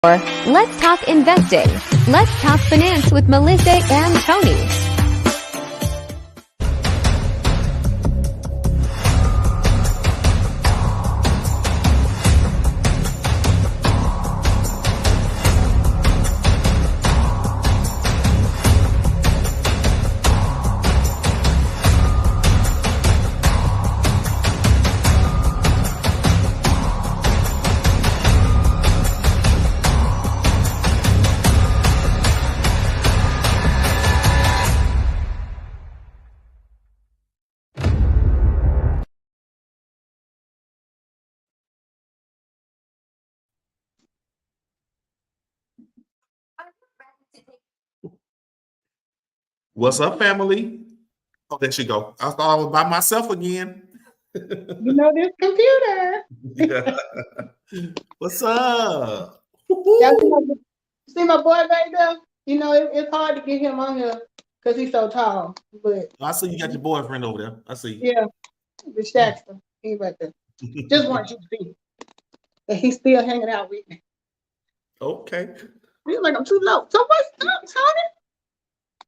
Let's talk investing. Let's talk finance with Melissa and Tony. What's up, family? Oh, there she go. I thought I was by myself again. You know this computer. Yeah. What's up? Yeah, see my boy right there? You know, it's hard to get him on here because he's so tall. But I see you got your boyfriend over there. I see. yeah, the Shaxter. He right there. Just want you to see that he's still hanging out with me. Okay. He's like, I'm too low. So what's up, Tony?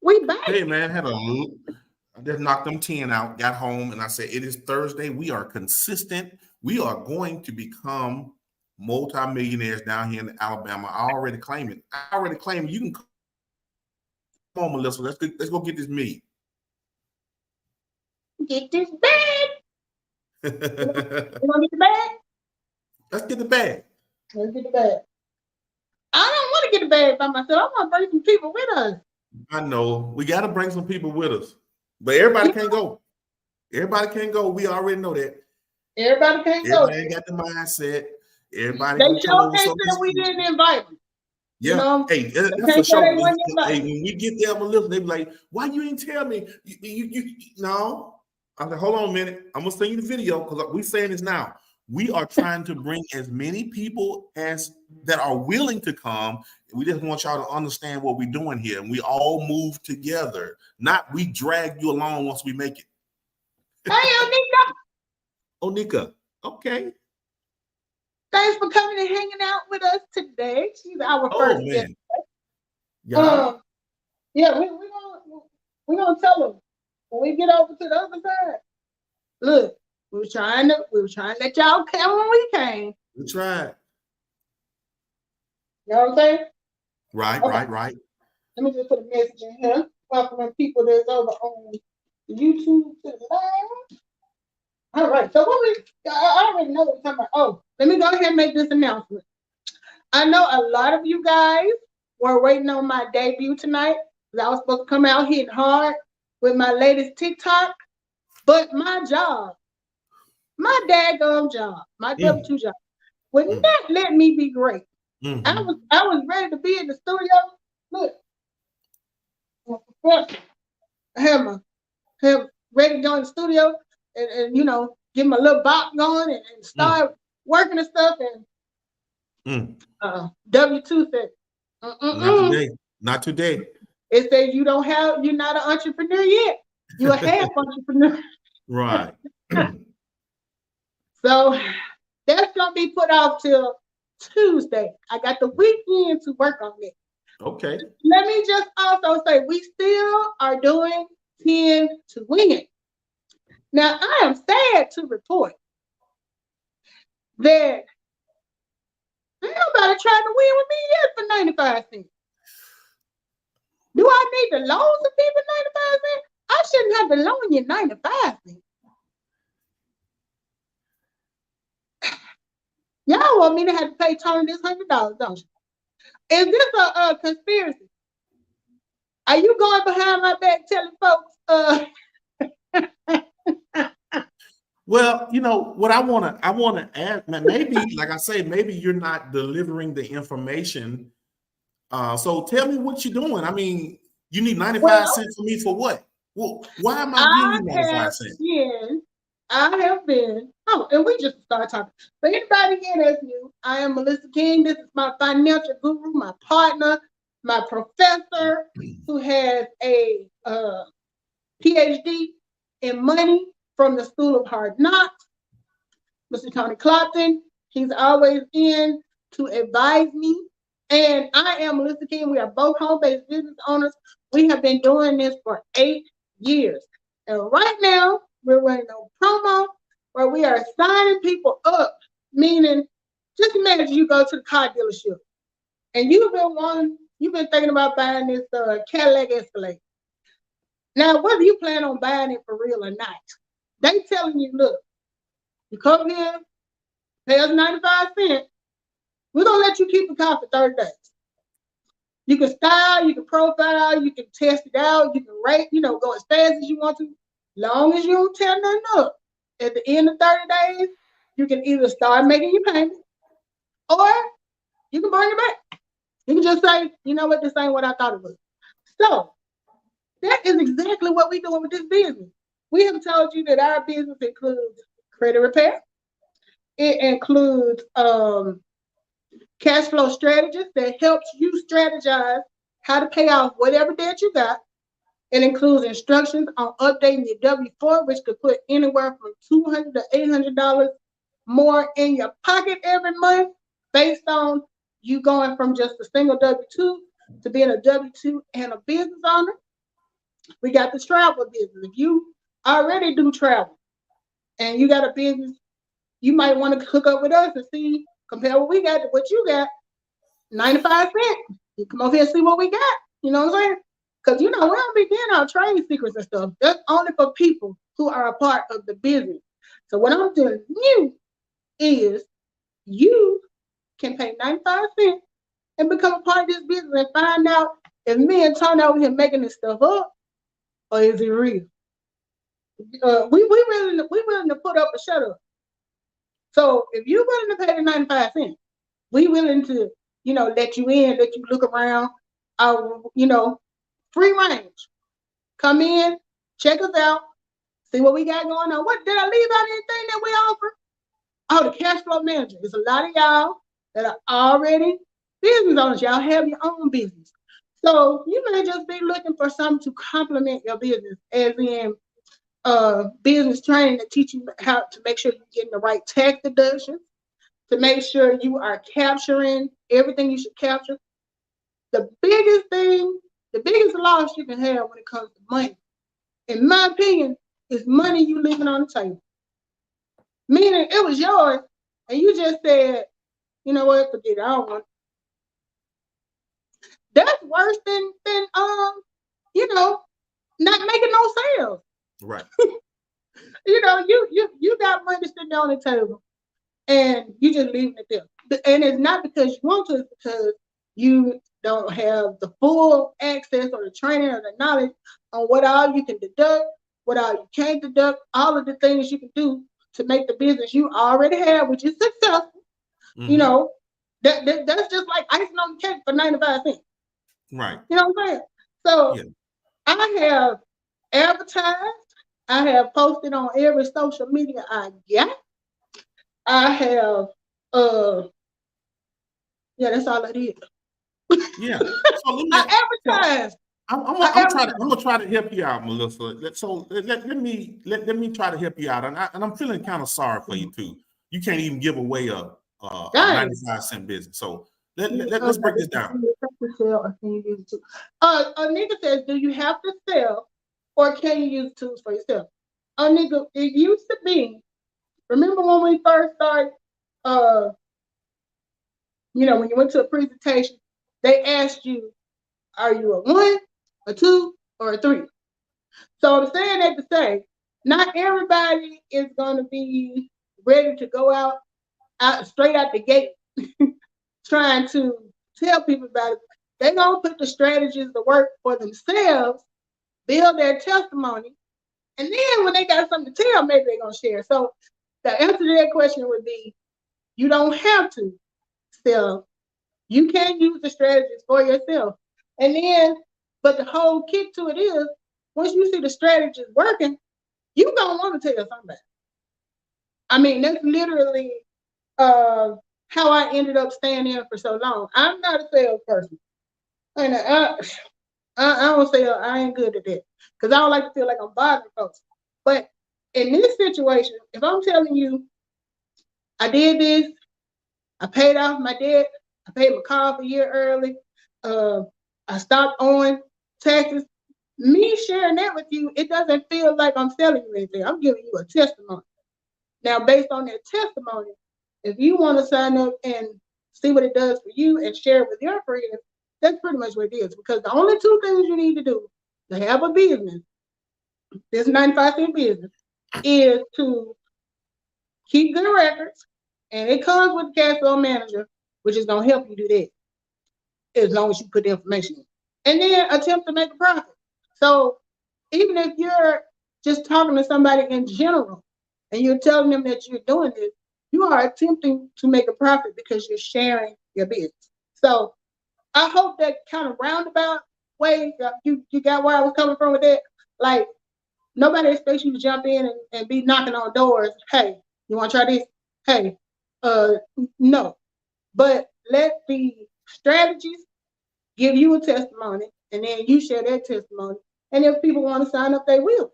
We back. Hey, man, I just knocked them 10 out, got home, and I said, it is Thursday. We are consistent. We are going to become multimillionaires down here in Alabama. I already claim it. You can come on, Melissa. Let's go get this meat. Get this bag. You want to get the bag? Let's get the bag. Let's get the bag. I don't want to get the bag by myself. I want to bring some people with us. I know. We got to bring some people with us. But everybody can't go. Everybody can't go. We already know that. Everybody can't go. Everybody got the mindset. Everybody they sure can't say we didn't invite them. Yeah. You know? Hey, that's for sure. Hey, when we get there, Melissa, they be like, why you ain't tell me? You no. I'm like, hold on a minute. I'm gonna send you the video because we saying this now. We are trying to bring as many people as that are willing to come. We just want y'all to understand what we're doing here. And we all move together. Not we drag you along once we make it. Hey, Onika. Okay. Thanks for coming and hanging out with us today. She's our first guest. Yeah. Yeah, we're gonna tell them when we get over to the other side. Look, we were trying to let y'all come when we came. We tried. You know what I'm saying? Right, okay. right. Let me just put a message in here. Welcoming people that's over on YouTube to the live. All right, so I already know what we're talking about. Oh, let me go ahead and make this announcement. I know a lot of you guys were waiting on my debut tonight because I was supposed to come out hitting hard with my latest TikTok, but my job, my daggone job, my W2 job, would not let me be great. Mm-hmm. I was ready to be in the studio. Look, I have ready to go in the studio and you know, get my little bop going and start working and stuff. And W2 said, Not today. It said you're not an entrepreneur yet. You're a half entrepreneur. Right. So that's gonna be put off till Tuesday. I got the weekend to work on it. Okay. Let me just also say we still are doing 10 to win. Now I am sad to report that ain't nobody trying to win with me yet for 95 cents. Do I need to loan some people 95 cents? I shouldn't have to loan you 95 cents. Y'all want me to have to pay Tony this $100, don't you? Is this a conspiracy? Are you going behind my back telling folks? Well, you know what I want to add. Maybe, like I say, maybe you're not delivering the information. So tell me what you're doing. I mean, you need 95 cents from me for what? Well, why am I giving you 95 cents? I have been. Oh, and we just started talking. For anybody here that's new, I am Melissa King. This is my financial guru, my partner, my professor who has a PhD in money from the School of Hard Knocks, Mr. Tony Clopton. He's always in to advise me And I am Melissa King. We are both home-based business owners. We have been doing this for 8 years. And right now, we're running a promo where we are signing people up, meaning, just imagine you go to the car dealership and you've been thinking about buying this Cadillac Escalade. Now, whether you plan on buying it for real or not, they telling you, look, you come here, pay us 95 cents, we're going to let you keep the car for 30 days. You can style, you can profile, you can test it out, you can rate, go as fast as you want to, long as you don't tear nothing up. At the end of 30 days, you can either start making your payment or you can bring it back. You can just say, you know what, this ain't what I thought it was. So that is exactly what we're doing with this business. We have told you that our business includes credit repair. It includes cash flow strategies that helps you strategize how to pay off whatever debt you got. It includes instructions on updating your W-4, which could put anywhere from $200 to $800 more in your pocket every month based on you going from just a single W-2 to being a W-2 and a business owner. We got this travel business. If you already do travel and you got a business, you might want to hook up with us and see, compare what we got to what you got. 95 cents. You come over here and see what we got. You know what I'm saying? Because, we don't be getting our trade secrets and stuff. That's only for people who are a part of the business. So what I'm telling you is you can pay 95 cents and become a part of this business and find out if me and Tony over here making this stuff up or is it real. We willing to put up or shut up. So if you're willing to pay the 95 cents, we willing to, let you in, let you look around, free range. Come in, check us out, see what we got going on. What did I leave out anything that we offer? Oh, the cash flow manager. There's a lot of y'all that are already business owners. Y'all have your own business. So you may just be looking for something to complement your business, as in business training to teach you how to make sure you're getting the right tax deductions, to make sure you are capturing everything you should capture. The biggest loss you can have when it comes to money, in my opinion, is money you leaving on the table. Meaning it was yours and you just said, you know what, forget it, I don't want it. That's worse than not making no sales. Right. You got money sitting on the table and you just leaving it there. And it's not because you want to, it's because you don't have the full access or the training or the knowledge on what all you can deduct, what all you can't deduct, all of the things you can do to make the business you already have, which is successful. Mm-hmm. That's just like icing on the cake for 95 cents. Right. You know what I'm saying? So yeah. I have advertised. I have posted on every social media I got. I have, that's all I did. Yeah. So I advertised. I'm gonna try to help you out, Melissa. So let me try to help you out, and I'm feeling kind of sorry for you too. You can't even give away a 95-cent business. So let's break this down. Anika says, do you have to sell or can you use tools for yourself? Anika, it used to be, remember when we first started, when you went to a presentation, they asked you, are you a 1, a 2, or a 3? So I'm saying that to say, not everybody is going to be ready to go out straight out the gate trying to tell people about it. They're going to put the strategies to work for themselves, build their testimony, and then when they got something to tell, maybe they're going to share. So the answer to that question would be, you don't have to sell. You can use the strategies for yourself. And then, but the whole kick to it is, once you see the strategies working, you're going to want to tell somebody. I mean, that's literally how I ended up staying in for so long. I'm not a salesperson. And I don't sell. I ain't good at that. Because I don't like to feel like I'm bothering folks. But in this situation, if I'm telling you, I did this, I paid off my debt, I paid my car off a year early. I stopped owing taxes. Me sharing that with you, it doesn't feel like I'm selling you anything. I'm giving you a testimony. Now, based on that testimony, if you want to sign up and see what it does for you and share it with your friends, that's pretty much what it is. Because the only two things you need to do to have a business, this 95-cent business, is to keep good records, and it comes with the cash flow manager, which is going to help you do that as long as you put the information in. And then attempt to make a profit. So even if you're just talking to somebody in general and you're telling them that you're doing this, you are attempting to make a profit because you're sharing your business. So I hope that kind of roundabout way, you got where I was coming from with that. Like, nobody expects you to jump in and be knocking on doors. Hey, you want to try this? Hey, no. But let the strategies give you a testimony, and then you share that testimony. And if people want to sign up, they will.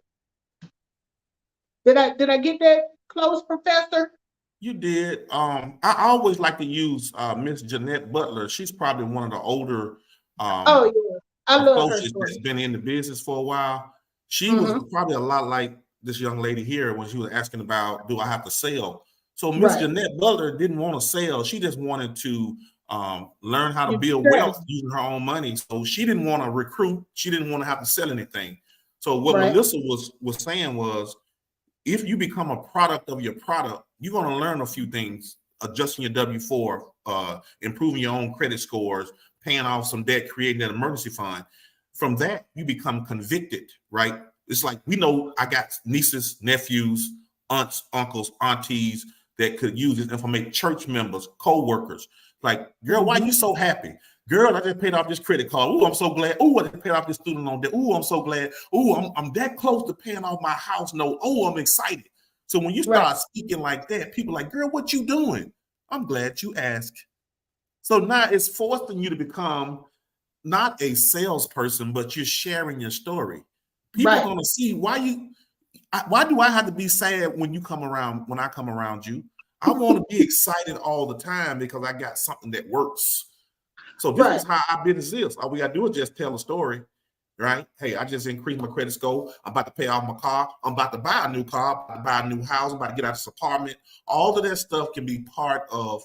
Did I get that close, Professor? You did. I always like to use Miss Jeanette Butler. She's probably one of the older oh yeah, I love her story. That's been in the business for a while. She was probably a lot like this young lady here when she was asking about, do I have to sell? So Miss Jeanette Butler didn't want to sell. She just wanted to learn how to build wealth using her own money. So she didn't want to recruit. She didn't want to have to sell anything. So what Melissa was saying was, if you become a product of your product, you're going to learn a few things: adjusting your W-4, improving your own credit scores, paying off some debt, creating an emergency fund. From that, you become convicted, right? It's like, we know I got nieces, nephews, aunts, uncles, aunties that could use this information, church members, co-workers. Like, girl, why are you so happy? Girl, I just paid off this credit card. Oh, I'm so glad. Oh, I just paid off this student loan debt. Oh, I'm so glad. Oh, I'm that close to paying off my house note. Oh, I'm excited. So when you start speaking like that, people are like, girl, what you doing? I'm glad you asked. So now it's forcing you to become not a salesperson, but you're sharing your story. People are going to see why do I have to be sad when you come around, when I come around you? I want to be excited all the time because I got something that works. So this is how our business is. All we got to do is just tell a story, right? Hey, I just increased my credit score. I'm about to pay off my car. I'm about to buy a new car. I'm about to buy a new house. I'm about to get out of this apartment. All of that stuff can be part of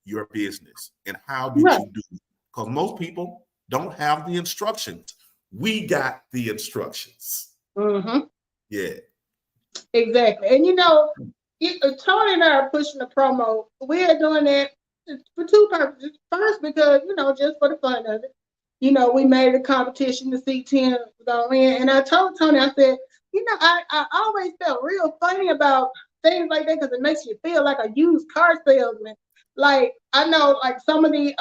your business. And how did you do it? Because most people don't have the instructions. We got the instructions. Yeah. Exactly. And you know, Tony and I are pushing the promo. We are doing that for two purposes. First, because, you know, just for the fun of it. You know, we made a competition to see 10 go in. And I told Tony, I said, you know, I always felt real funny about things like that because it makes you feel like a used car salesman. Like, I know, like, some of the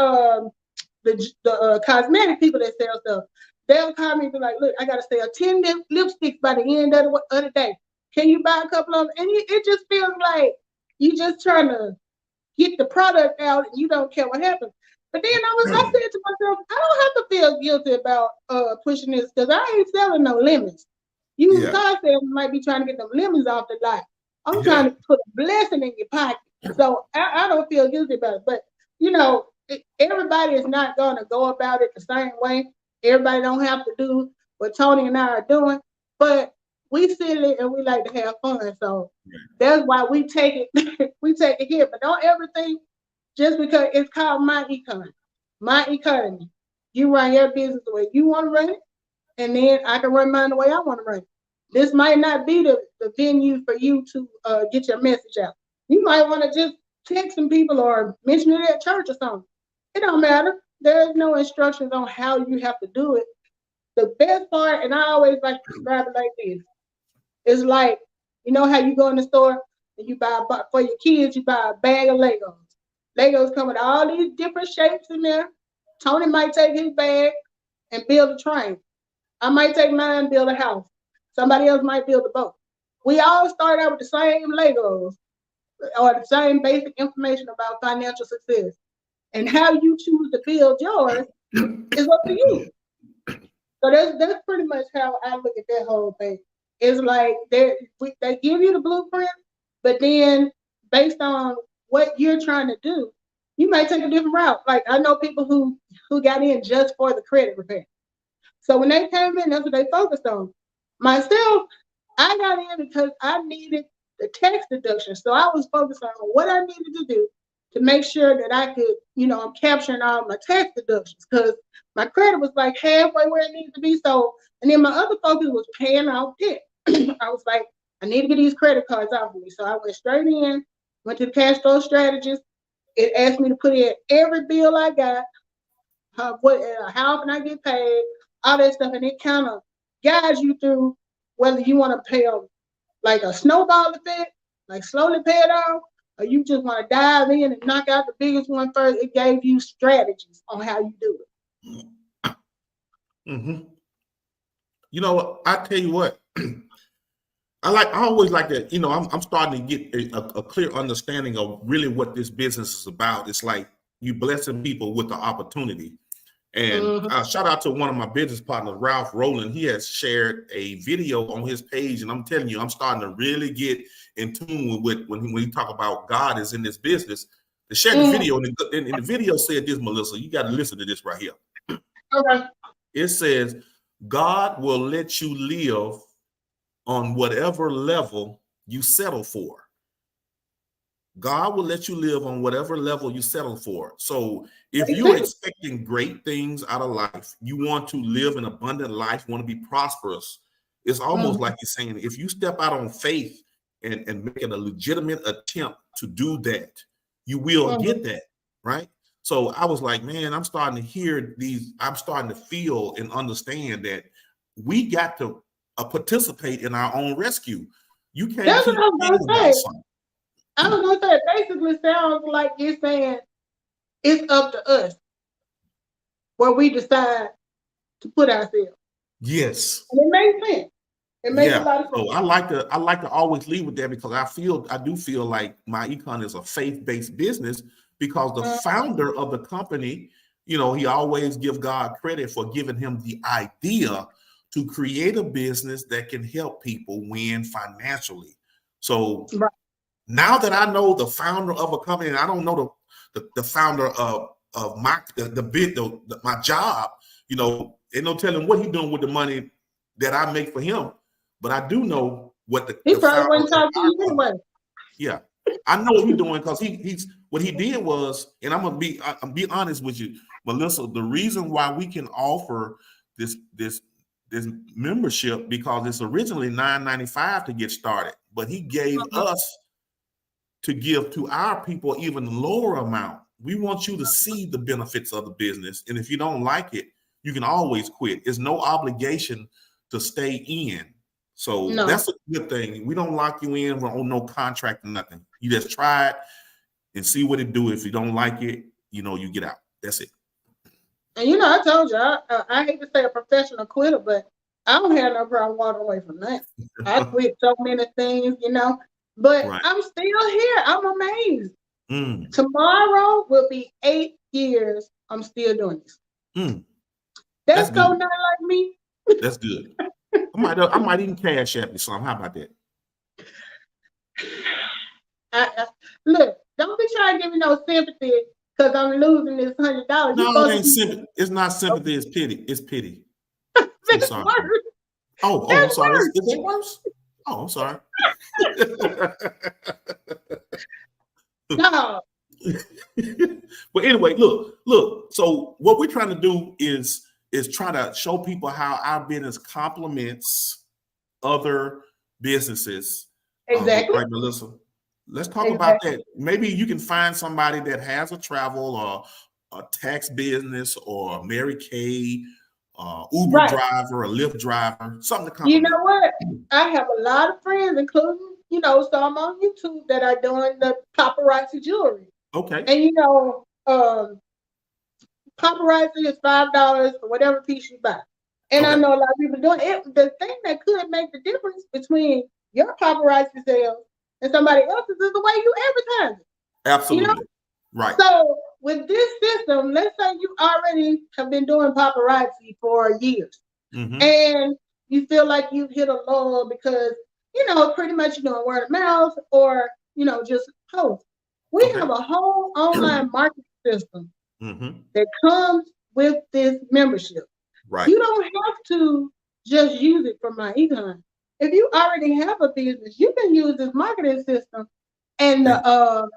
cosmetic people that sell stuff, they'll call me and be like, look, I got to sell 10 lipsticks by the end of the day. Can you buy a couple of them? And it just feels like you just trying to get the product out and you don't care what happens. But then I said to myself, I don't have to feel guilty about pushing this because I ain't selling no lemons. You car salesman might be trying to get them lemons off the lot. I'm trying to put a blessing in your pocket. So I don't feel guilty about it. But, you know, everybody is not going to go about it the same way. Everybody don't have to do what Tony and I are doing. But we silly and we like to have fun. So that's why we take it, we take it here. But don't ever think just because it's called My Economy. My Economy. You run your business the way you want to run it, and then I can run mine the way I want to run it. This might not be the venue for you to get your message out. You might want to just text some people or mention it at church or something. It don't matter. There's no instructions on how you have to do it. The best part, and I always like to describe it like this, it's like, you know how you go in the store and you buy, for your kids, you buy a bag of Legos. Legos come with all these different shapes in there. Tony might take his bag and build a train. I might take mine and build a house. Somebody else might build a boat. We all start out with the same Legos or the same basic information about financial success. And how you choose to build yours is up to you. So that's pretty much how I look at that whole thing. It's like they give you the blueprint, but then based on what you're trying to do, you might take a different route. Like I know people who got in just for the credit repair. So when they came in, that's what they focused on. Myself, I got in because I needed the tax deduction. So I was focused on what I needed to do to make sure that I could, I'm capturing all my tax deductions because my credit was like halfway where it needs to be. So, and then my other focus was paying off debt. I was like, I need to get these credit cards off of me. So I went straight in, went to the cash flow strategist. It asked me to put in every bill I got, how often I get paid, all that stuff. And it kind of guides you through whether you want to pay them like a snowball effect, like slowly pay it off, or you just want to dive in and knock out the biggest one first. It gave you strategies on how you do it. Mm-hmm. You know, I tell you what, I always like that. I'm starting to get a clear understanding of really what this business is about. It's like you blessing people with the opportunity. And shout out to one of my business partners, Ralph Rowland. He has shared a video on his page, and I'm telling you, I'm starting to really get in tune with when he talk about God is in this business. To share the video, and the video said this, Melissa, you got to listen to this right here. Okay. It says, God will let you live on whatever level you settle for. God will let you live on whatever level you settle for. So if you're expecting great things out of life, you want to live an abundant life, you want to be prosperous, it's almost like you're saying, if you step out on faith and make it a legitimate attempt to do that, you will get that, right? So I was like, man, I'm starting to hear these, I'm starting to feel and understand that we got to participate in our own rescue. You can't That's keep what I was about gonna say. something. I was gonna say, it basically sounds like you're saying it's up to us where we decide to put ourselves. Yes. And it makes sense. It makes a lot of sense. So I like to always leave with that because I do feel like my econ is a faith-based business because the founder of the company, he always give God credit for giving him the idea to create a business that can help people win financially. So now that I know the founder of a company, and I don't know the founder of my my job, ain't no telling what he's doing with the money that I make for him. But I do know what he probably wouldn't talk to you anyway. Yeah, I know what he's doing because he's what he did was, and I'm gonna be honest with you, Melissa. The reason why we can offer this membership because it's originally $9.95 to get started, but he gave us to give to our people even lower amount. We want you to see the benefits of the business, and if you don't like it, you can always quit. It's no obligation to stay in. So that's a good thing. We don't lock you in. We're on no contract or nothing. You just try it and see what it do. If you don't like it, you get out. That's it. And I told you, I hate to say a professional quitter, but I don't have no problem walking away from that. I quit so many things, but I'm still here. I'm amazed. Tomorrow will be 8 years. I'm still doing this. That's so not like me. That's good. I might even cash app you some. How about that? Look, don't be trying to give me no sympathy because I'm losing this $100. No, it ain't sympathy. It's not sympathy. It's pity. It's pity. I'm sorry. I'm sorry. Is it worse? Oh, I'm sorry. No. But anyway, look. So what we're trying to do is try to show people how our business complements other businesses. Exactly. Right, Melissa? Let's talk about that. Maybe you can find somebody that has a travel or a tax business or Mary Kay, Uber driver, or Lyft driver, something to complement. You know what? I have a lot of friends, including, some on YouTube that are doing the paparazzi jewelry. Okay. And paparazzi is $5 for whatever piece you buy. And I know a lot of people doing it. The thing that could make the difference between your paparazzi sales and somebody else's is the way you advertise it. Absolutely. Right. So with this system, let's say you already have been doing paparazzi for years and you feel like you've hit a lull because, pretty much word of mouth or, just post. We have a whole online marketing system Mm-hmm. that comes with this membership. Right. You don't have to just use it for My Econ. If you already have a business, you can use this marketing system and the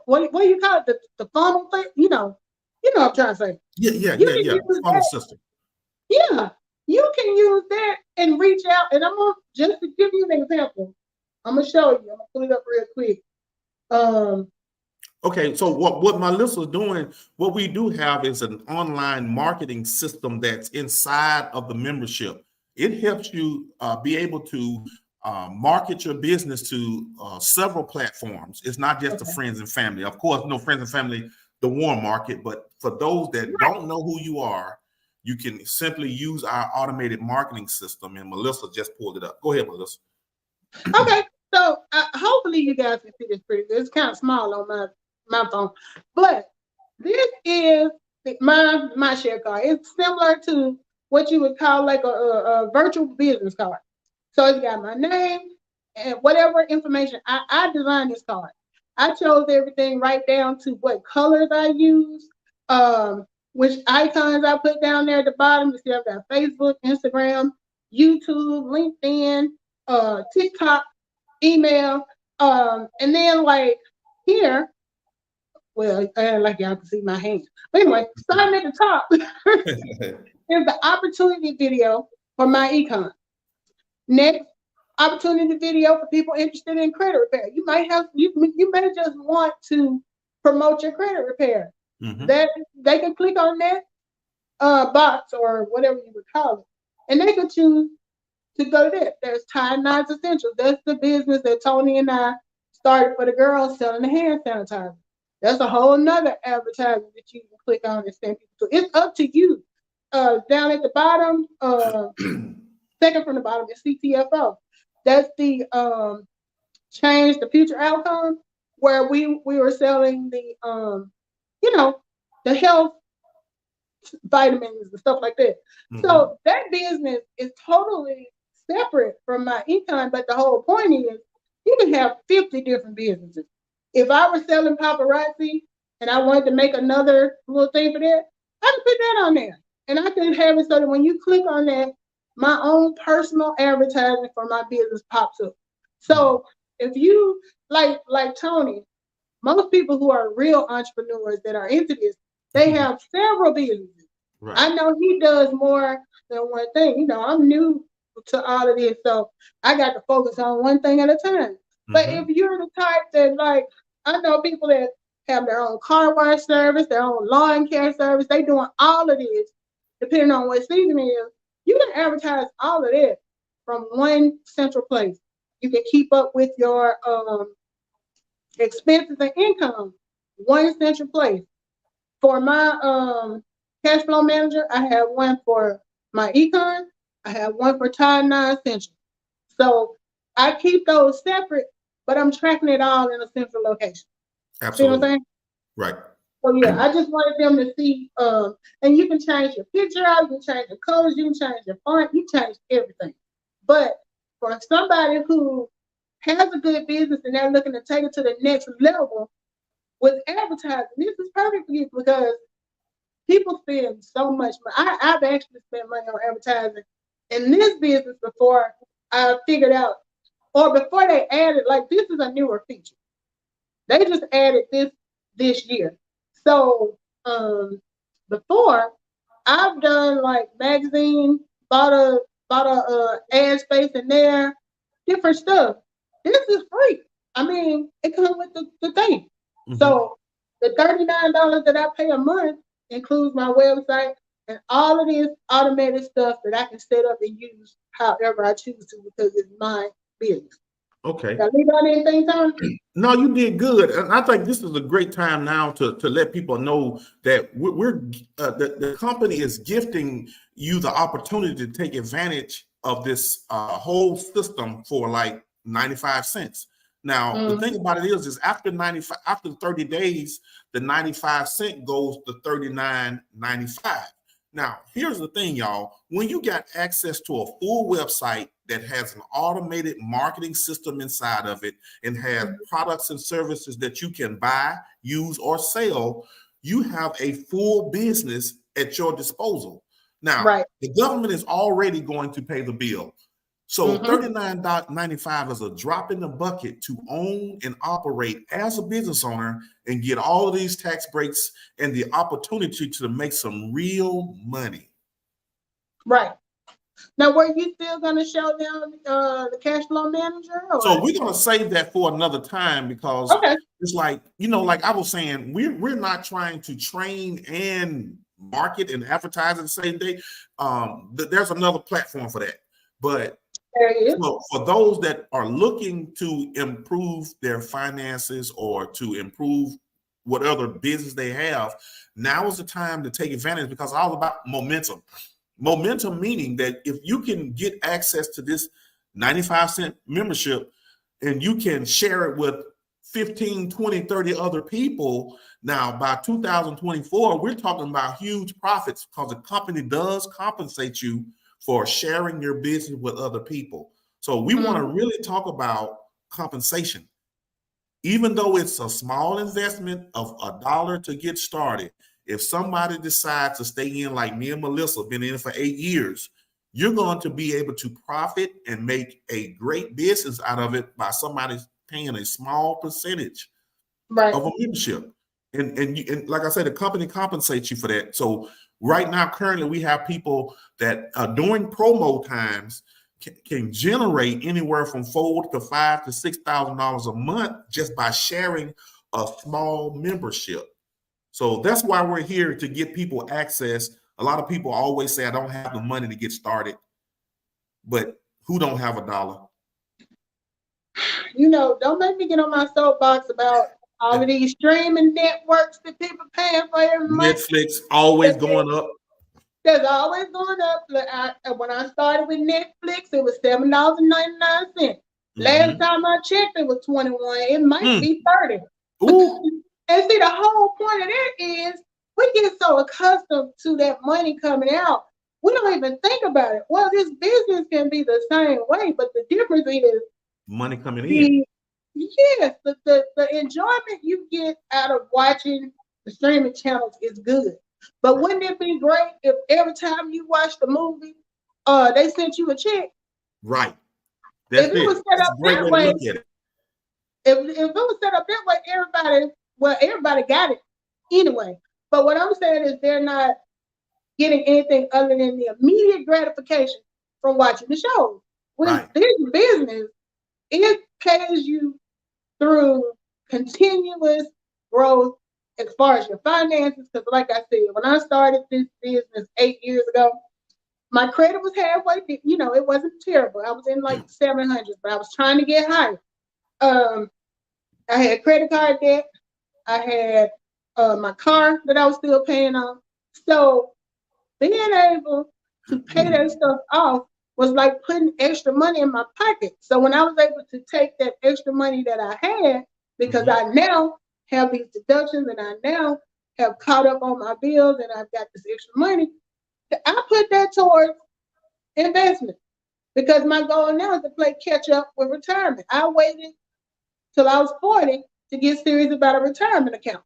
what do you call it? The funnel thing, you know what I'm trying to say. Yeah. You can use Funnel that. system. Yeah, you can use that and reach out. And I'm gonna just to give you an example. I'm gonna show you. I'm gonna pull it up real quick. Okay, so what Melissa's doing, what we do have is an online marketing system that's inside of the membership. It helps you be able to market your business to several platforms. It's not just the friends and family. Of course, no friends and family, the warm market, but for those that don't know who you are, you can simply use our automated marketing system. And Melissa just pulled it up. Go ahead, Melissa. Okay, so hopefully you guys can see this pretty good. It's kind of small on my phone, but this is my share card. It's similar to what you would call like a virtual business card. So it's got my name and whatever information. I designed this card. I chose everything right down to what colors I use, which icons I put down there at the bottom. You see I've got Facebook, Instagram, YouTube, LinkedIn, TikTok, email, and then like here, well, like y'all can see my hand. But anyway, starting at the top is the opportunity video for My Econ. Next, opportunity video for people interested in credit repair. You might have you may just want to promote your credit repair. Mm-hmm. That they can click on that box or whatever you would call it, and they can choose to go to that. There's Tide Nines Essentials. That's the business that Tony and I started for the girls selling the hand sanitizer. That's a whole nother advertisement that you can click on and send people to. It's up to you. Down at the bottom, second from the bottom is CTFO. That's the change the future outcome, where we were selling the the health vitamins and stuff like that. Mm-hmm. So that business is totally separate from My Econ, but the whole point is you can have 50 different businesses. If I were selling paparazzi and I wanted to make another little thing for that, I could put that on there. And I can have it so that when you click on that, my own personal advertisement for my business pops up. So if you like Tony, most people who are real entrepreneurs that are into this, they have several businesses. Right. I know he does more than one thing. You know, I'm new to all of this, so I got to focus on one thing at a time. Mm-hmm. But if you're the type that, like, I know people that have their own car wash service, their own lawn care service, they doing all of this, depending on what season it is, you can advertise all of that from one central place. You can keep up with your expenses and income, one central place. For my cash flow manager, I have one for My Econ, I have one for Tide Nine Essentials. So I keep those separate, but I'm tracking it all in a central location. Absolutely. See what I'm saying? Right. So yeah, I just wanted them to see, and you can change your picture out, you can change the colors, you can change your font, you change everything. But for somebody who has a good business and they're looking to take it to the next level with advertising, this is perfect for you because people spend so much money. I've actually spent money on advertising in this business before I figured out, or before they added, like this is a newer feature. They just added this year. So before I've done like magazine, bought a ad space in there, different stuff. This is free. I mean, it comes with the thing. Mm-hmm. So the $39 that I pay a month includes my website and all of this automated stuff that I can set up and use however I choose to because it's my business. Okay. Did I leave out anything, Tom? No, you did good, and I think this is a great time now to let people know that the company is gifting you the opportunity to take advantage of this whole system for like 95 cents. Now, the thing about it is after 30 days, the 95 cent goes to $39.95. Now, here's the thing, y'all. When you got access to a full website that has an automated marketing system inside of it and has products and services that you can buy, use, or sell, you have a full business at your disposal. Now, the government is already going to pay the bill. So $39.95 is a drop in the bucket to own and operate as a business owner and get all of these tax breaks and the opportunity to make some real money. Right. Now, were you still going to show them the cash flow manager? Or? So we're going to save that for another time because it's like, you know, like I was saying, we're not trying to train and market and advertise at the same day. There's another platform for that. But so for those that are looking to improve their finances or to improve what other business they have, now is the time to take advantage because it's all about momentum. Momentum meaning that if you can get access to this 95-cent membership and you can share it with 15, 20, 30 other people, now by 2024, we're talking about huge profits because the company does compensate you for sharing your business with other people. So we want to really talk about compensation. Even though it's a small investment of $1 to get started, if somebody decides to stay in like me and Melissa, been in for 8 years, you're going to be able to profit and make a great business out of it by somebody paying a small percentage of a membership. And like I said, the company compensates you for that. So right now, currently, we have people that during promo times can generate anywhere from $4,000 to $5,000 to $6,000 a month just by sharing a small membership. So that's why we're here to get people access. A lot of people always say, I don't have the money to get started. But who don't have $1? You know, don't make me get on my soapbox about all of these streaming networks that people paying for every month. Netflix always going up. There's always going up. When I started with Netflix, it was $7.99. Last time I checked, it was $21. It might be $30. And see, the whole point of that is we get so accustomed to that money coming out, we don't even think about it. Well, this business can be the same way, but the difference is money coming in. Yes, the enjoyment you get out of watching the streaming channels is good. But wouldn't it be great if every time you watch the movie, they sent you a check? Right. If it was set up that way, if it was set up that way, everybody got it anyway. But what I'm saying is they're not getting anything other than the immediate gratification from watching the show. With this business, it pays you through continuous growth as far as your finances. Because like I said, when I started this business 8 years ago, my credit was halfway, you know, it wasn't terrible. I was in like 700s, but I was trying to get higher. I had credit card debt. I had my car that I was still paying on. So being able to pay that stuff off was like putting extra money in my pocket. So when I was able to take that extra money that I had, because I now have these deductions and I now have caught up on my bills and I've got this extra money, I put that towards investment because my goal now is to play catch up with retirement. I waited till I was 40 to get serious about a retirement account.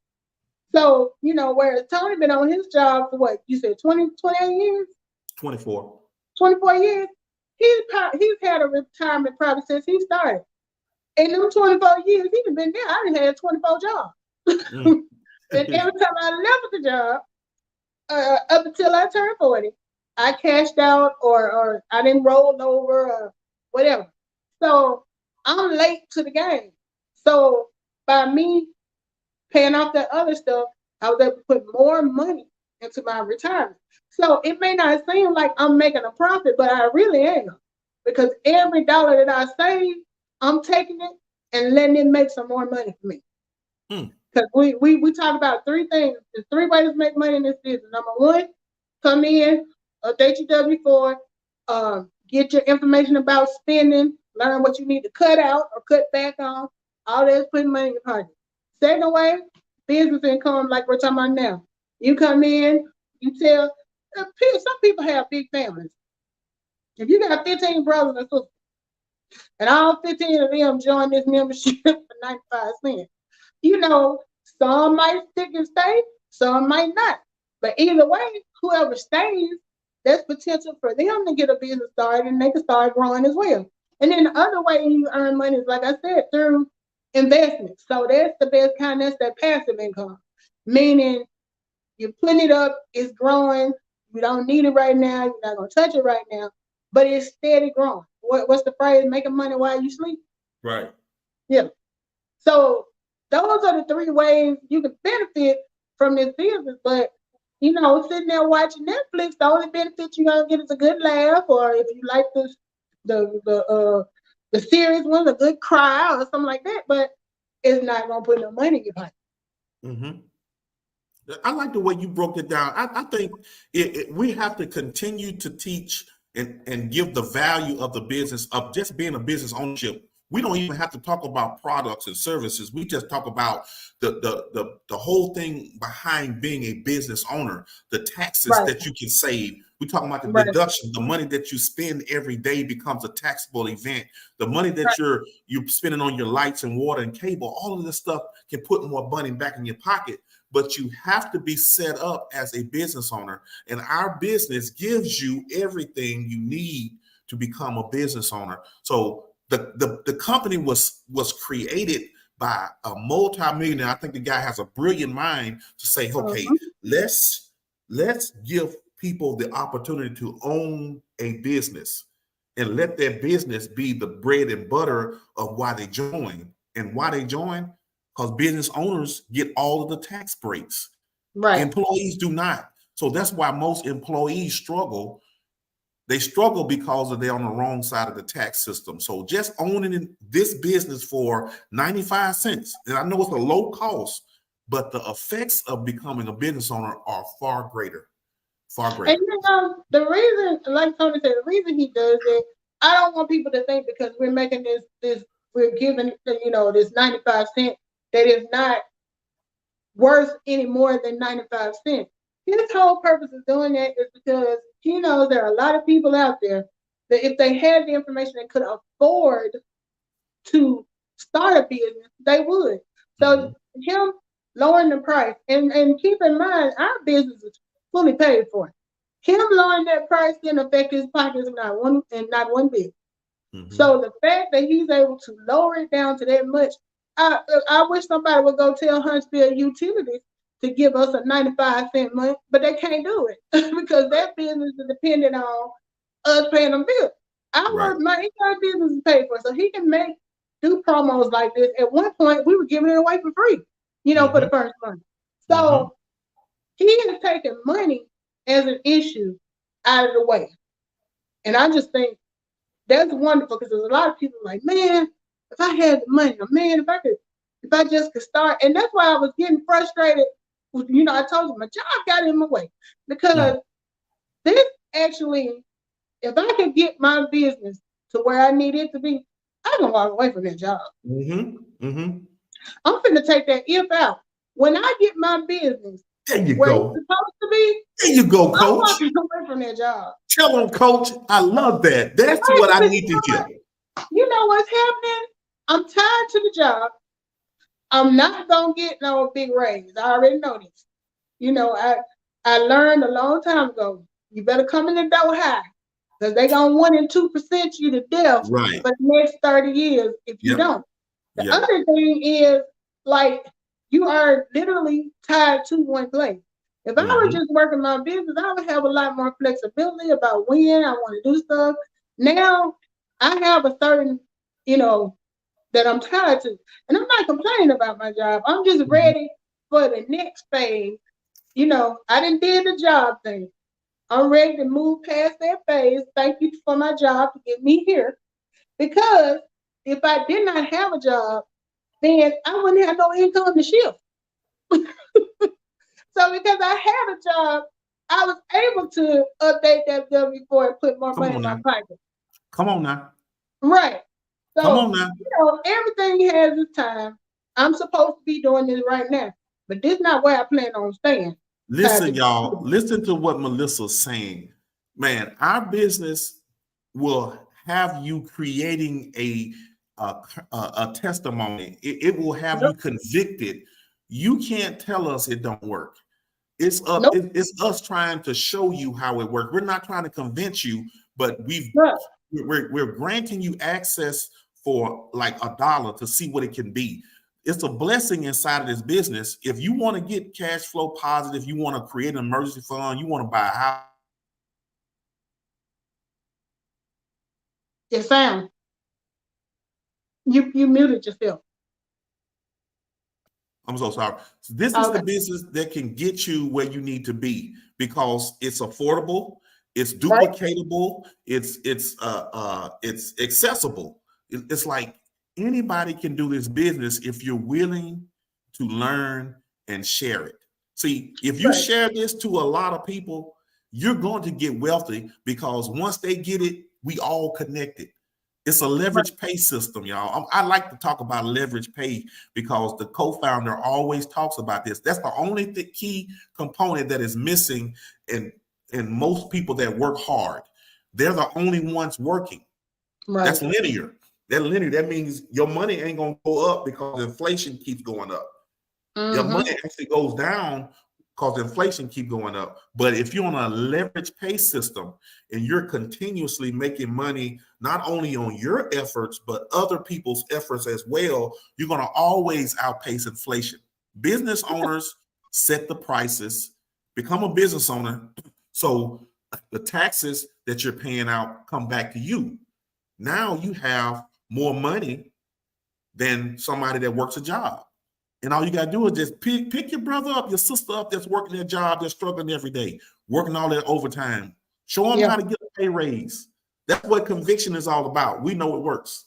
So, you know, whereas Tony been on his job for what, you said 28 years? 24. 24 years? He's had a retirement probably since he started. In them 24 years, he's been there. I done had 24 jobs. And every time I left the job, up until I turned 40, I cashed out or I didn't roll over or whatever. So I'm late to the game. So by me paying off that other stuff, I was able to put more money into my retirement. So it may not seem like I'm making a profit, but I really am. Because every dollar that I save, I'm taking it and letting it make some more money for me. Because we talk about three things. There's 3 ways to make money in this business. Number 1, come in, update your W-4, get your information about spending, learn what you need to cut out or cut back on. All that's putting money in your pocket. Second way, business income like we're talking about now. You come in, you tell some people have big families. If you got 15 brothers and sisters, and all 15 of them join this membership for 95 cents, some might stick and stay, some might not. But either way, whoever stays, there's potential for them to get a business started and they can start growing as well. And then the other way you earn money is, like I said, through investments. So that's the best kind. That's that passive income, meaning you're putting it up, it's growing. You don't need it right now. You're not going to touch it right now, but it's steady growing. What's the phrase? Making money while you sleep? Right. Yeah. So those are the three ways you can benefit from this business. But, sitting there watching Netflix, the only benefit you're going to get is a good laugh, or if you like the serious one, a good cry or something like that, but it's not going to put no money in your pocket. Mm-hmm. I like the way you broke it down. I think we have to continue to teach and give the value of the business of just being a business ownership. We don't even have to talk about products and services. We just talk about the whole thing behind being a business owner, the taxes that you can save. We're talking about the deduction, the money that you spend every day becomes a taxable event. The money that you're spending on your lights and water and cable, all of this stuff can put more money back in your pocket. But you have to be set up as a business owner. And our business gives you everything you need to become a business owner. So the company was created by a multi-millionaire. I think the guy has a brilliant mind to say, okay, let's give people the opportunity to own a business and let their business be the bread and butter of why they join. And why they join? Because business owners get all of the tax breaks. Right. Employees do not. So that's why most employees struggle. They struggle because they're on the wrong side of the tax system. So just owning this business for 95 cents, and I know it's a low cost, but the effects of becoming a business owner are far greater. Far greater. And the reason, like Tony said, the reason he does it, I don't want people to think because we're making this we're giving, this 95 cents that is not worth any more than 95 cents. His whole purpose of doing that is because he knows there are a lot of people out there that if they had the information they could afford to start a business, they would. So him lowering the price, and keep in mind, our business is fully paid for. Him lowering that price didn't affect his pockets not one bit. So the fact that he's able to lower it down to that much, I wish somebody would go tell Huntsville Utilities to give us a 95-cent month, but they can't do it because that business is dependent on us paying them bills. Our business is paid for, so he can do promos like this. At one point, we were giving it away for free, for the first month. So he has taken money as an issue out of the way, and I just think that's wonderful because there's a lot of people like, man, if I had the money, man, if I just could start, and that's why I was getting frustrated. I told you my job got in my way because this actually, if I could get my business to where I need it to be, I'm gonna walk away from that job. I'm finna take that if out. When I get my business there you where go. It's supposed to be, there you go, Coach. I'm walking away from that job. Tell them, Coach. I love that. That's what I need to hear. You know what's happening? I'm tied to the job. I'm not gonna get no big raise. I already know this. I learned a long time ago. You better come in the door high, because they gonna 1% and 2% you to death for the next 30 years if you don't. The other thing is, like, you are literally tied to one place. If I were just working my business, I would have a lot more flexibility about when I want to do stuff. Now I have a certain, that I'm tied to. And I'm not complaining about my job. I'm just ready for the next phase. I didn't did the job thing. I'm ready to move past that phase. Thank you for my job to get me here. Because if I did not have a job, then I wouldn't have no income to shift. So because I had a job, I was able to update that W-4 and put more money in my pocket. Come on now. Right. So, come on now. Everything has its time. I'm supposed to be doing this right now, but this is not where I plan on staying. Listen, y'all, listen to what Melissa's saying. Man, our business will have you creating a testimony. It will have you convicted. You can't tell us it don't work. It's it's us trying to show you how it works. We're not trying to convince you, but we're granting you access for like $1 to see what it can be. It's a blessing inside of this business. If you want to get cash flow positive, you want to create an emergency fund, you want to buy a house. Yes, Sam. You muted yourself. I'm so sorry. This is the business that can get you where you need to be because it's affordable, it's duplicatable, it's accessible. It's like anybody can do this business if you're willing to learn and share it. See, if you share this to a lot of people, you're going to get wealthy because once they get it, we all connected. It's a leverage pay system, y'all. I like to talk about leverage pay because the co-founder always talks about this. That's the only key component that is missing in most people that work hard. They're the only ones working. That's linear. That means your money ain't gonna go up because inflation keeps going up. Your money actually goes down because inflation keeps going up. But if you're on a leverage pay system and you're continuously making money, not only on your efforts, but other people's efforts as well, you're gonna always outpace inflation. Business owners set the prices, become a business owner, so the taxes that you're paying out come back to you. Now you have more money than somebody that works a job. And all you got to do is just pick your brother up, your sister up that's working their job, they're struggling every day, working all that overtime. Show them how to get a pay raise. That's what conviction is all about. We know it works.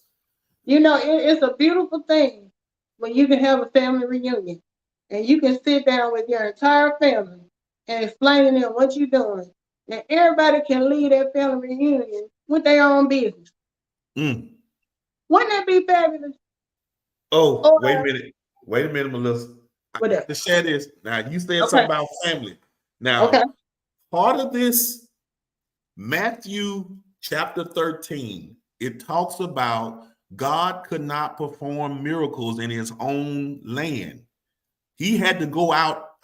You know, it's a beautiful thing when you can have a family reunion and you can sit down with your entire family and explain to them what you're doing. And everybody can leave that family reunion with their own business. Wouldn't that be fabulous? Oh, wait a minute, Melissa. I got to share this. Now, you said something about family. Now, part of this, Matthew chapter 13, it talks about God could not perform miracles in his own land. He had to go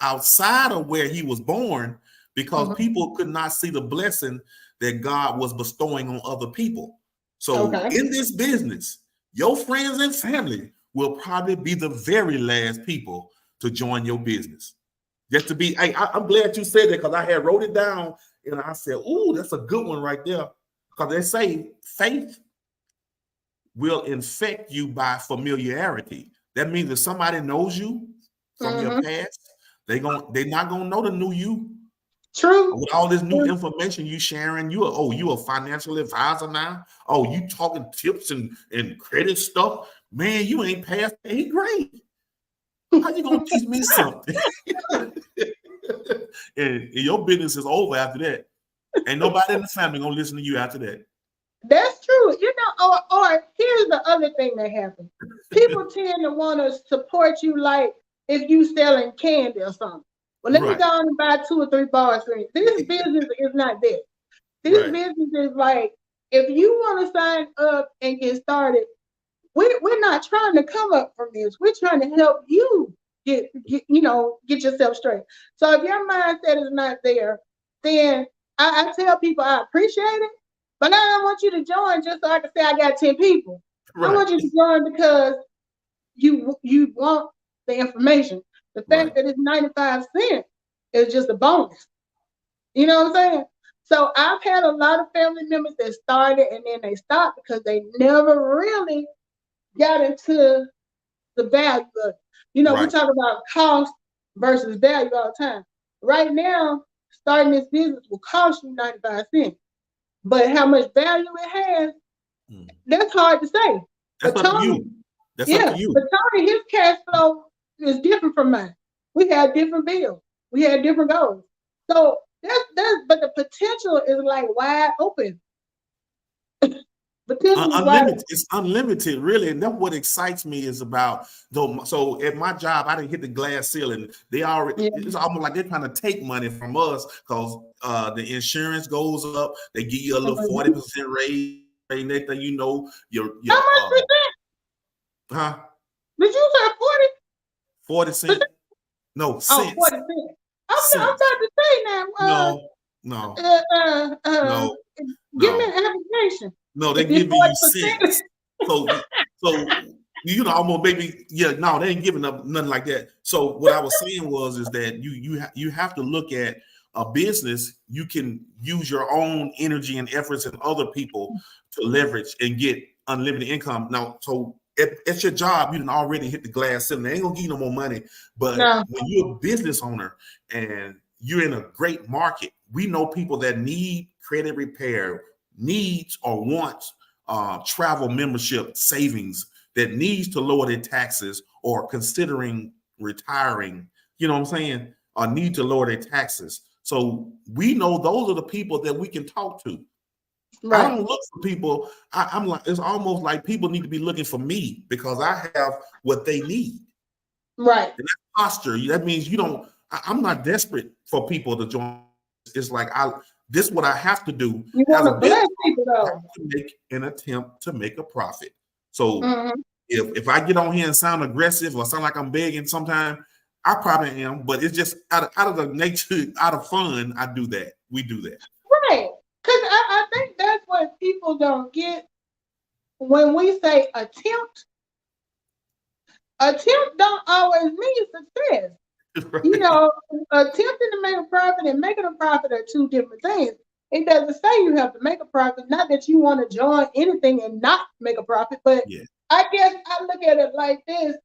outside of where he was born because people could not see the blessing that God was bestowing on other people. So in this business, your friends and family will probably be the very last people to join your business. Just to be, I'm glad you said that because I had wrote it down and I said, ooh, that's a good one right there. Because they say faith will infect you by familiarity. That means if somebody knows you from your past, they're not gonna know the new you. True. With all this new information you sharing, you a financial advisor now. Oh, you talking tips and credit stuff. Man, you ain't past 8th grade. How you gonna teach me something? and your business is over after that. Ain't nobody in the family gonna listen to you after that. That's true. You know, or here's the other thing that happens. People tend to want to support you like if you selling candy or something. Well, let me go and buy 2 or 3 bars for you. This business is not that. This business is like, if you want to sign up and get started, we're not trying to come up from this. We're trying to help you get yourself straight. So if your mindset is not there, then I tell people I appreciate it, but I don't want you to join just so I can say I got 10 people. I want you to join because you want the information. The fact that it's 95 cents is just a bonus. You know what I'm saying? So I've had a lot of family members that started and then they stopped because they never really got into the value of it. You know, we talk about cost versus value all the time. Right now, starting this business will cost you 95 cents. But how much value it has, that's hard to say. That's up to you. That's up to you. But Tony, his cash flow is different from mine. We had different bills. We had different goals. So but the potential is like wide open. Unlimited. It's unlimited, really, and that's what excites me is about. Though, so at my job, I didn't hit the glass ceiling. They already. Yeah. It's almost like they're trying to take money from us because the insurance goes up. They give you a little 40% raise. And next thing you know, your how much percent? Huh? Did you say 40 cents? No, cents. 40 cents. I'm about to say now. No. Give me an application. No, they give you cents. So you know, almost maybe no, they ain't giving up nothing like that. So what I was saying is that you have to look at a business. You can use your own energy and efforts and other people to leverage and get unlimited income. Now, so at your job, you done already hit the glass ceiling. They ain't gonna give you no more money. But when you're a business owner and you're in a great market, we know people that need credit repair, needs or wants travel membership savings, that needs to lower their taxes or considering retiring, you know what I'm saying, or need to lower their taxes. So we know those are the people that we can talk to. Right. I don't look for people. I'm like, it's almost like people need to be looking for me because I have what they need. Right. And that posture, that means you don't, I'm not desperate for people to join. It's like this is what I have to do. You want to bless people though. I have to make an attempt to make a profit. So if I get on here and sound aggressive or sound like I'm begging sometimes, I probably am, but it's just out of the nature, out of fun, I do that. We do that. Right. Because I think that's what people don't get when we say attempt. Attempt don't always mean success. Right. You know, attempting to make a profit and making a profit are two different things. It doesn't say you have to make a profit, not that you want to join anything and not make a profit, but I guess I look at it like this.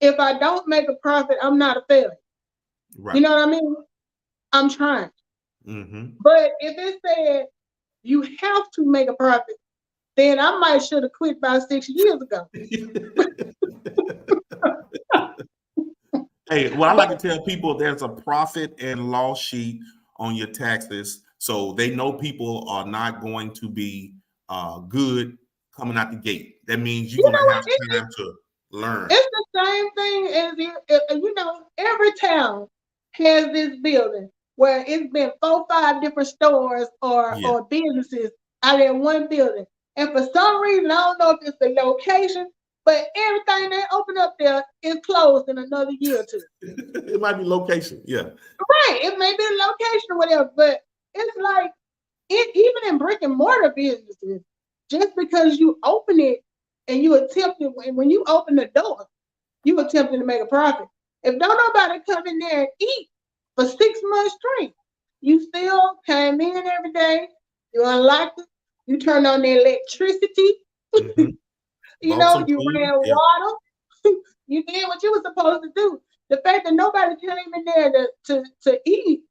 If I don't make a profit, I'm not a failure. Right. You know what I mean? I'm trying. But if it said you have to make a profit, then I might should have quit about 6 years ago. Hey, well, I like to tell people there's a profit and loss sheet on your taxes, so they know people are not going to be good coming out the gate. That means you're going to have time to learn. It's the same thing as you know, every town has this building where it's been 4 or 5 different stores or businesses out in one building. And for some reason, I don't know if it's the location, but everything they open up there is closed in another year or two. It might be location, Right, it may be a location or whatever, but it's like, even in brick and mortar businesses, just because you open it and you attempt it, when you open the door, you attempting to make a profit. If don't nobody come in there and eat for 6 months straight, you still came in every day, you unlocked it, you turned on the electricity, you know, you ran water, you did what you were supposed to do. The fact that nobody came in there to eat,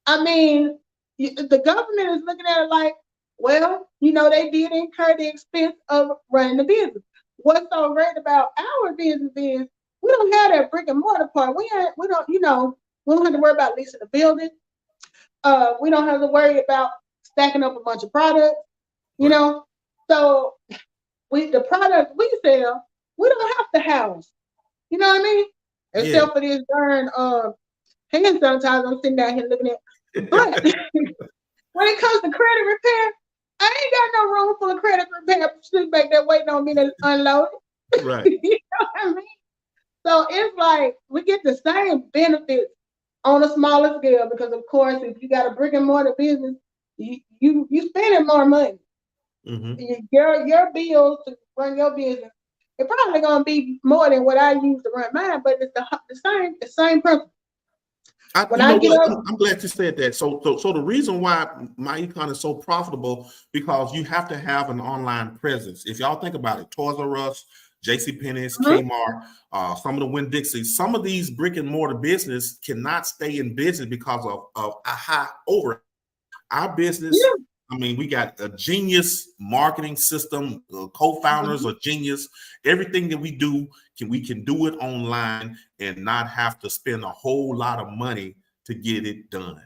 I mean, the government is looking at it like, well, you know, they did incur the expense of running the business. What's so great about our business is we don't have that brick and mortar part. We don't, you know, we don't have to worry about leasing a building. We don't have to worry about stacking up a bunch of products, you know. So the products we sell, we don't have to house. You know what I mean? Except for this darn hand sanitizer I'm sitting down here looking at. But when it comes to credit repair, I ain't got no room for a credit repair sitting back there waiting on me to unload it. Right. You know what I mean? So it's like we get the same benefits on a smaller scale because, of course, if you got a brick and mortar business, you spending more money. Your bills to run your business, it's probably gonna be more than what I use to run mine, but it's the same principle. I'm glad you said that. So the reason why my econ is so profitable because you have to have an online presence. If y'all think about it, Toys R Us, JCPenney's, Kmart, some of the Winn-Dixie, some of these brick and mortar business cannot stay in business because of a high overhead. Our business, I mean, we got a genius marketing system. Co-founders are genius. Everything that we do, we can do it online and not have to spend a whole lot of money to get it done.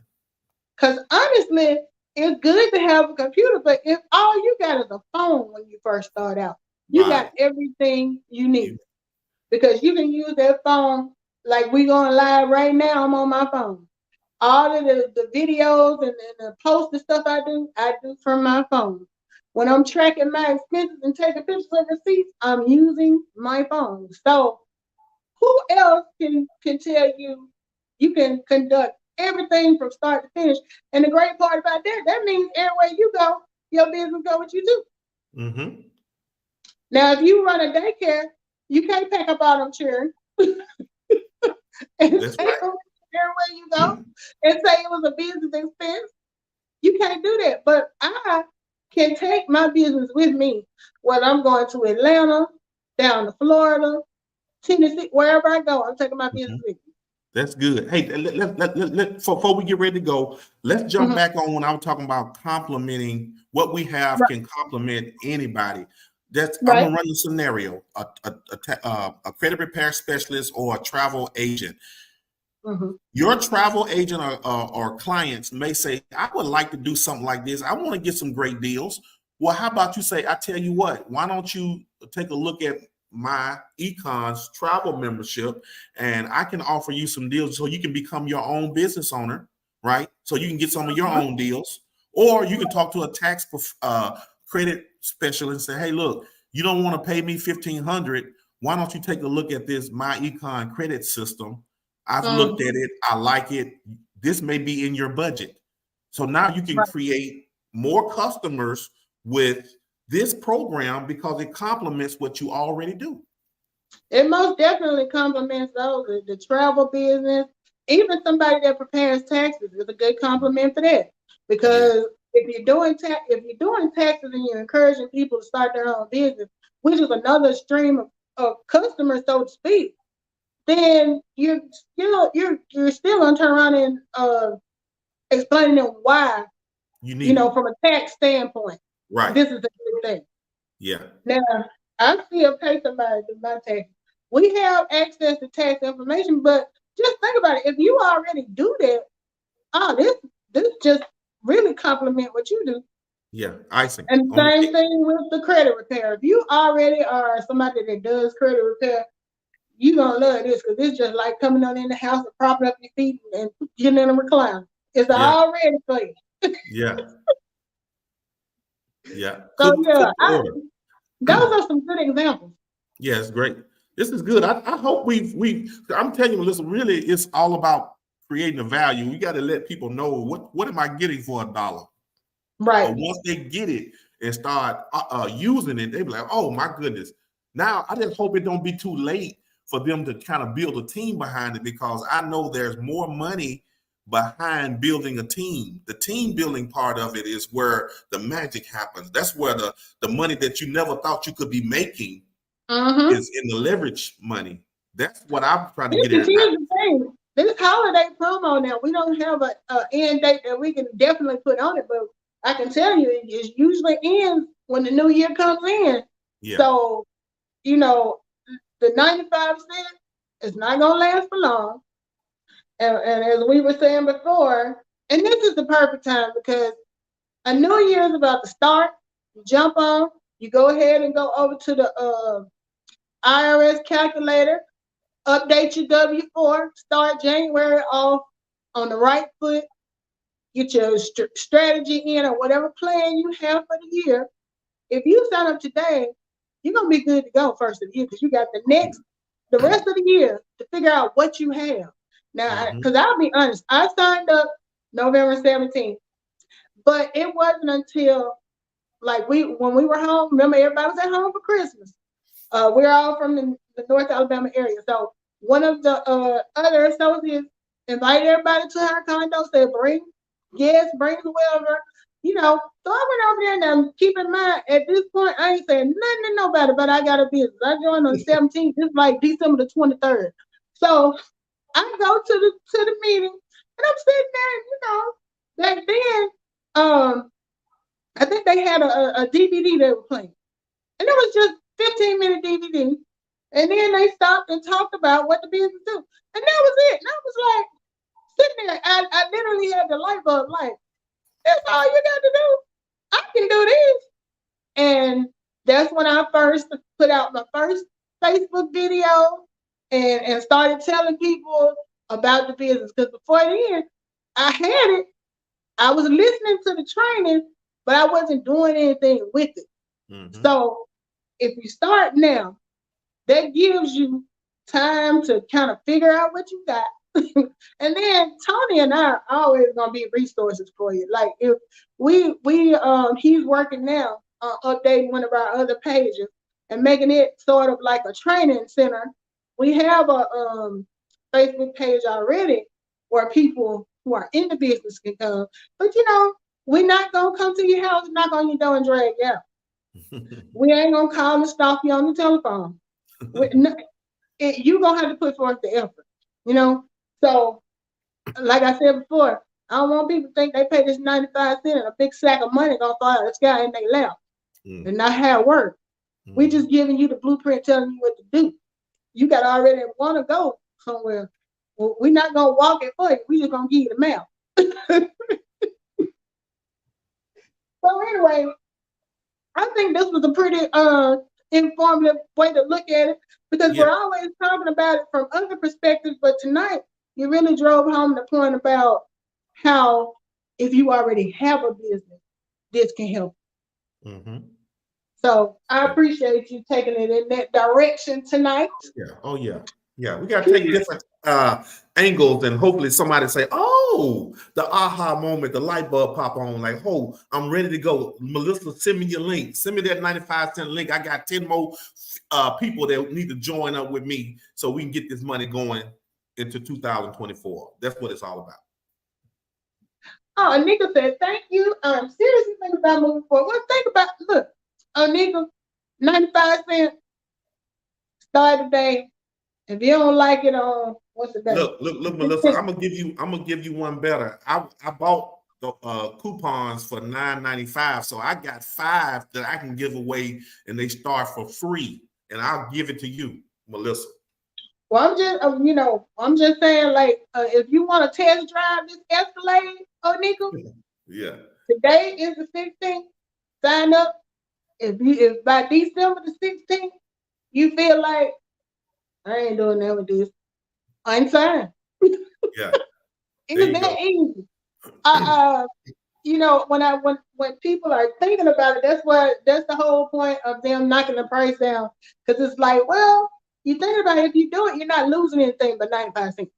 Because honestly, it's good to have a computer, but if all you got is a phone when you first start out, you got everything you need because you can use that phone. Like we going live right now, I'm on my phone. All of the videos and the posts and stuff I do from my phone. When I'm tracking my expenses and taking pictures of receipts, I'm using my phone. So who else can tell you can conduct everything from start to finish? And the great part about that means everywhere you go, your business go with you too. Mm-hmm. Now, if you run a daycare, you can't pack up all them children and That's take right. them everywhere you go and say it was a business expense. You can't do that. But I can take my business with me when I'm going to Atlanta, down to Florida, Tennessee, wherever I go, I'm taking my business with me. That's good. Hey, before we get ready to go, let's jump back on when I was talking about complimenting what we have can complement anybody. I'm gonna run the scenario: a credit repair specialist or a travel agent. Your travel agent or clients may say, "I would like to do something like this. I want to get some great deals." Well, how about you say, "I tell you what, why don't you take a look at my Econs travel membership, and I can offer you some deals so you can become your own business owner, right? So you can get some of your own deals, or you can talk to a tax credit specialist and say, hey, look, you don't want to pay me $1,500. Why don't you take a look at this My Econ credit system? I've looked at it. I like it. This may be in your budget." So now you can create more customers with this program because it complements what you already do. It most definitely complements those, the travel business. Even somebody that prepares taxes is a good compliment for that. Because if you're doing taxes and you're encouraging people to start their own business, which is another stream of customers, so to speak, then you're still gonna turn around and explaining them why from a tax standpoint. Right. This is a good thing. Yeah. Now, I still pay somebody to do my taxes. We have access to tax information, but just think about it. If you already do that, this just really complement what you do. Yeah, icing. And same thing with the credit repair. If you already are somebody that does credit repair, you're gonna love this because it's just like coming on in the house and propping up your feet and getting in a recliner. It's already for you. Yeah. Yeah. So those are some good examples. Yeah, it's great. This is good. I hope I'm telling you, listen, really, it's all about creating a value. We got to let people know what am I getting for $1? Right. But once they get it and start using it, they be like, oh my goodness. Now I just hope it don't be too late for them to kind of build a team behind it, because I know there's more money behind building a team. The team building part of it is where the magic happens. That's where the money that you never thought you could be making is in the leverage money. That's what I'm trying to get at. Here's the thing. This holiday promo now, we don't have an end date that we can definitely put on it, but I can tell you it usually ends when the new year comes in. Yeah. So, the 95 cents is not going to last for long. And as we were saying before, and this is the perfect time because a new year is about to start. You jump on, you go ahead and go over to the IRS calculator, update your W-4, start January off on the right foot, get your strategy in or whatever plan you have for the year. If you sign up today, you're going to be good to go first of the year because you got the rest of the year to figure out what you have. Now, because I'll be honest, I signed up November 17th, but it wasn't until when we were home, remember everybody was at home for Christmas. We're all from the North Alabama area. So one of the other associates invited everybody to our condo, said, bring whoever, So I went over there. Now, keep in mind, at this point, I ain't saying nothing to nobody, but I got a business. I joined on the 17th, just like December the 23rd. So I go to the meeting, and I'm sitting there, back then, I think they had a DVD they were playing. And it was just 15-minute DVD. And then they stopped and talked about what the business do. And that was it. And I was like, sitting there, I literally had the light bulb like, That's all you got to do. I can do this. And that's when I first put out my first Facebook video and started telling people about the business. Because before then, I had it. I was listening to the training, but I wasn't doing anything with it. Mm-hmm. So if you start now, that gives you time to kind of figure out what you got. And then Tony and I are always gonna be resources for you. Like if he's working now updating one of our other pages and making it sort of like a training center. We have a Facebook page already where people who are in the business can come. But we're not gonna come to your house, knock on your door and drag you out. We ain't gonna call and stalk you on the telephone. You're gonna have to put forth the effort, So, like I said before, I don't want people to think they pay this 95 cents and a big sack of money gonna fall out of the sky in their lap and not have work. We just giving you the blueprint, telling you what to do. You got to already want to go somewhere. Well, we're not gonna walk it for you. We just gonna give you the map. So anyway, I think this was a pretty informative way to look at it because we're always talking about it from other perspectives, but tonight you really drove home the point about how if you already have a business, this can help. Mm-hmm. So I appreciate you taking it in that direction tonight. Yeah. Oh yeah. Yeah. We got to take different angles and hopefully somebody say, oh, the aha moment, the light bulb pop on like, oh, I'm ready to go. Melissa, send me your link. Send me that 95-cent link. I got 10 more people that need to join up with me so we can get this money going into 2024. That's what it's all about. Oh, Anika said, thank you. I'm seriously thinking about moving forward. Well, think about, look, Anika, 95 cents, start today. If you don't like it on, what's the day? Look, Melissa, I'm gonna give you one better. I bought the coupons for $9.95, so I got 5 that I can give away, and they start for free, and I'll give it to you, Melissa. Well, I'm just saying, like, if you want to test drive this Escalade, Anika, yeah, today is the 16th. Sign up. If by December the 16th you feel like I ain't doing that with this, unsigned. Yeah, it's that easy. When people are thinking about it, that's the whole point of them knocking the price down, because it's like, well, you think about it, if you do it, you're not losing anything but 95 cents.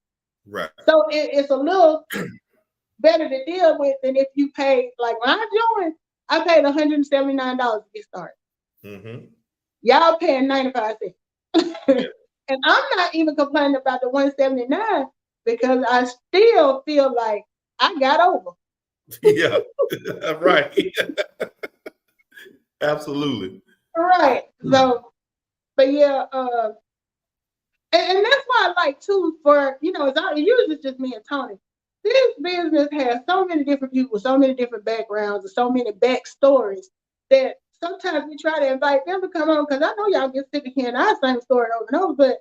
Right. So it's a little better to deal with than if you pay, like when I joined, I paid $179 to get started. Mm-hmm. Y'all paying 95 cents. Yeah. And I'm not even complaining about the 179 because I still feel like I got over. Yeah, right. Absolutely. Right. So, but yeah, and that's why I like too, for it's usually just me and Tony. This business has so many different people, so many different backgrounds, and so many backstories that sometimes we try to invite them to come on, because I know y'all get sick of hearing our same story over and over. But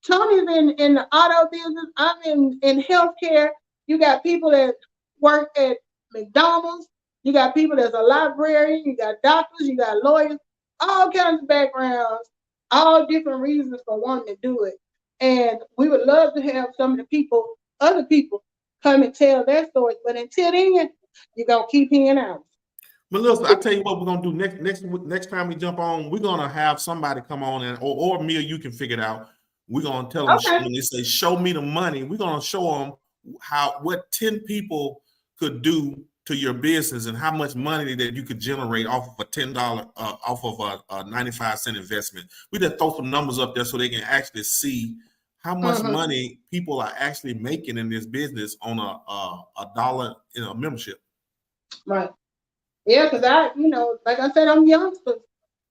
Tony's in the auto business. I'm in healthcare. You got people that work at McDonald's. You got people that's a librarian. You got doctors. You got lawyers. All kinds of backgrounds. All different reasons for wanting to do it. And we would love to have some of the other people, come and tell their stories. But until then, you're gonna keep hearing ours. Melissa, I tell you what we're gonna do next time we jump on. We're gonna have somebody come on or me or you can figure it out. We're gonna tell them when they say show me the money. We're gonna show them what 10 people could do to your business and how much money that you could generate off of a $10 off of a 95-cent investment. We just throw some numbers up there so they can actually see how much money people are actually making in this business on a dollar in a membership. Right. Yeah, because like I said, I'm youngsters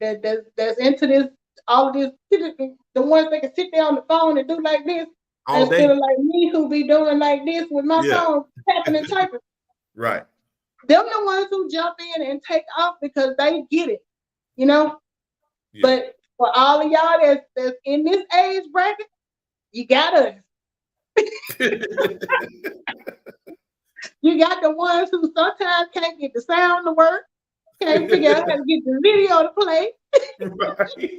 that's into this, all of this, the ones that can sit there on the phone and do like this, all instead of like me who be doing like this with my phone, tapping and typing. Right. Them the ones who jump in and take off because they get it, Yeah. But for all of y'all that's in this age bracket, you got us. You got the ones who sometimes can't get the sound to work, can't figure out how to get the video to play. Right.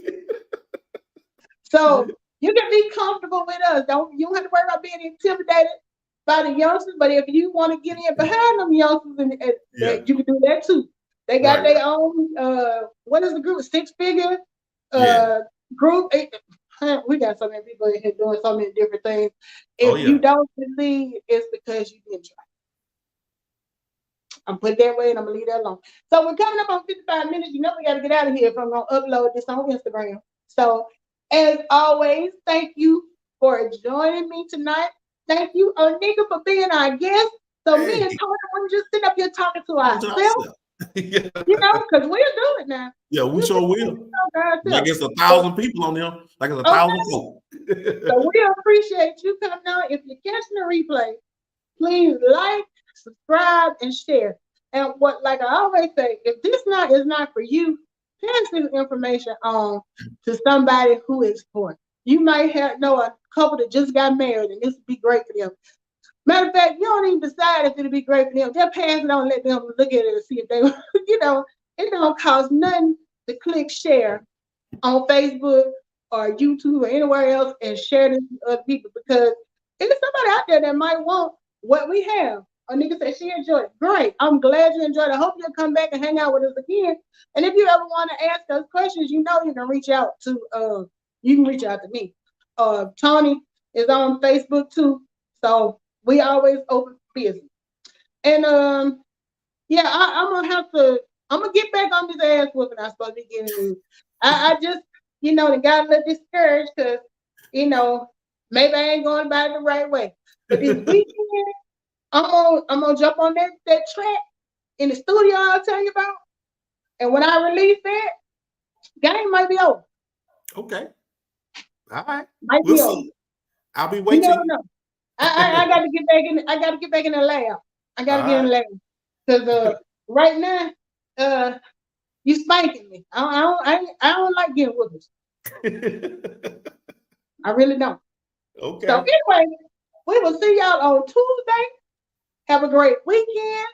So you can be comfortable with us. You don't have to worry about being intimidated by the youngsters. But if you want to get in behind them youngsters, you can do that too. They got their own. What is the group? Six Figure group. We got so many people in here doing so many different things. If you don't believe, it's because you didn't try. I'm put that way, and I'm gonna leave that alone. So we're coming up on 55 minutes. You know we got to get out of here if I'm gonna upload this on Instagram. So as always, thank you for joining me tonight. Thank you, Onika, for being our guest. So me and Tony wouldn't just sit up here talking to ourselves. You know, because we'll do it now. Yeah, we sure will. Like it's 1,000 people on there. Like it's 1,000 folk. So we appreciate you coming on. If you're catching the replay, please like, subscribe, and share. And like I always say, if this is not for you, pass this information on to somebody who is for it. You might know a couple that just got married, and this would be great for them. Matter of fact, you don't even decide if it'll be great for them. Just pass it on, let them look at it and see if they, it don't cost nothing to click share on Facebook or YouTube or anywhere else and share this with other people, because there's somebody out there that might want what we have. A nigga said she enjoyed it. Great. I'm glad you enjoyed it. I hope you'll come back and hang out with us again. And if you ever want to ask us questions, you can reach out to me. Tony is on Facebook too. So we always open business. And I'm gonna get back on this ass whooping I'm supposed to be getting in. I just, got a little discouraged because, maybe I ain't going about it the right way. But this weekend, I'm gonna jump on that track in the studio I'll tell you about. And when I release that, game might be over. Okay. All right. We'll see. Over. I'll be waiting. You never know. I got to get back in. I got to get back in the lab. I got to get in the lab because right now, you spanking me. I don't like getting whoopers. I really don't. Okay. So anyway, we will see y'all on Tuesday. Have a great weekend.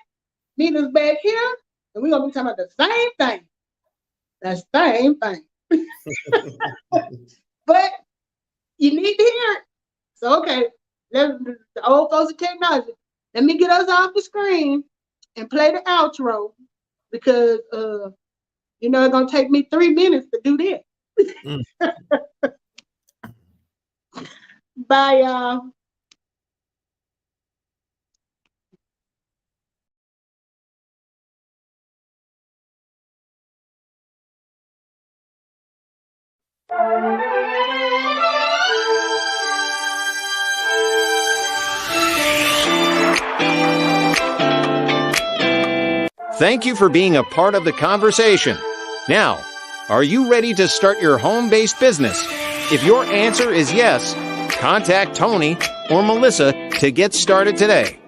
Meet us back here, and we're gonna be talking about the same thing. The same thing. But you need to hear it. So okay. The old folks of technology. Let me get us off the screen and play the outro because it's gonna take me 3 minutes to do that. Bye, y'all. Thank you for being a part of the conversation. Now, are you ready to start your home-based business? If your answer is yes, contact Tony or Melissa to get started today.